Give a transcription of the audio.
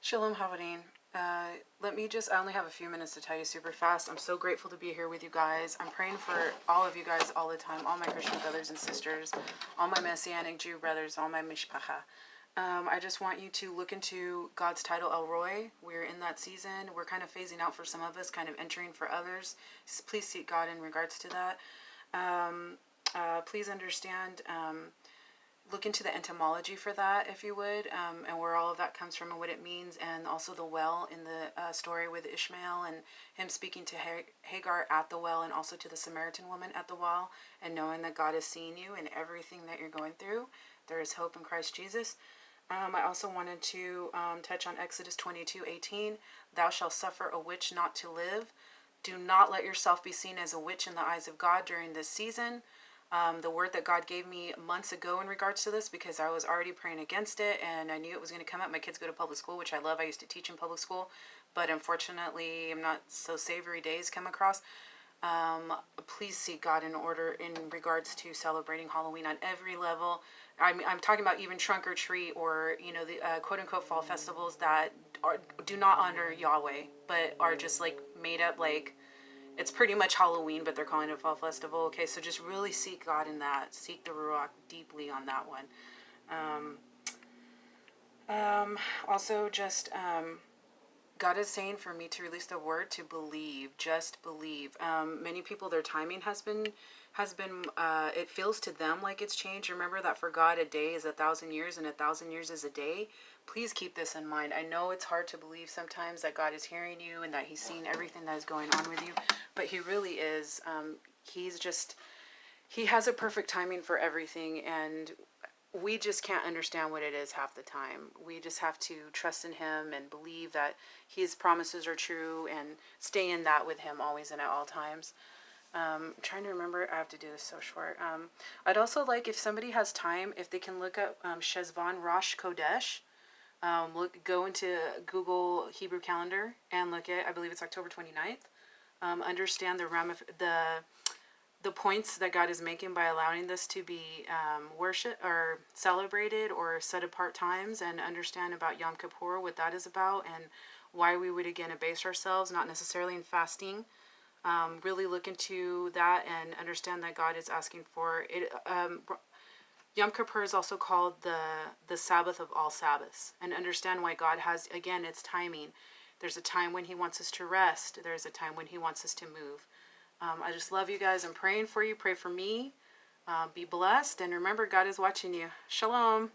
Shalom Havadim. I only have a few minutes to tell you super fast. I'm so grateful to be here with you guys. I'm praying for all of you guys all the time, all my Christian brothers and sisters, all my Messianic Jew brothers, all my mishpacha. I just want you to look into God's title, El Roy. We're in that season. We're kind of phasing out for some of us, kind of entering for others. Please seek God in regards to that. Please understand, look into the etymology for that, if you would, and where all of that comes from and what it means, and also the well in the story with Ishmael and him speaking to Hagar at the well, and also to the Samaritan woman at the well, and knowing that God is seeing you in everything that you're going through. There is hope in Christ Jesus. I also wanted to touch on Exodus 22:18. Thou shalt suffer a witch not to live. Do not let yourself be seen as a witch in the eyes of God during this season. The word that God gave me months ago in regards to this, because I was already praying against it and I knew it was going to come up. My kids go to public school, which I love. I used to teach in public school, but unfortunately I'm not so savory days come across. Please seek God in order in regards to celebrating Halloween on every level. I'm talking about even trunk or treat, or the quote unquote fall festivals that do not honor Yahweh, but are just like made up, like it's pretty much Halloween, but they're calling it a fall festival. Okay, so just really seek God in that. Seek the Ruach deeply on that one. Also, just God is saying for me to release the word to believe. Just believe. Many people, their timing has been. It feels to them like it's changed. Remember that for God, a day is 1,000 years, and 1,000 years is a day. Please keep this in mind. I know it's hard to believe sometimes that God is hearing you and that He's seeing everything that is going on with you, but He really is. He has a perfect timing for everything, and we just can't understand what it is half the time. We just have to trust in Him and believe that His promises are true and stay in that with Him always and at all times. I'm trying to remember. I have to do this so short. I'd also like, if somebody has time, if they can look up Shezvan Rosh Kodesh. Go into Google Hebrew calendar and look at, I believe it's October 29th. Understand the points that God is making by allowing this to be worship or celebrated or set apart times, and understand about Yom Kippur, what that is about, and why we would again abase ourselves, not necessarily in fasting. Really look into that and understand that God is asking for it. Yom Kippur is also called the Sabbath of all Sabbaths, and understand why God has, again, its timing. There's a time when He wants us to rest. There's a time when He wants us to move. I just love you guys. I'm praying for you. Pray for me. Be blessed. And remember, God is watching you. Shalom.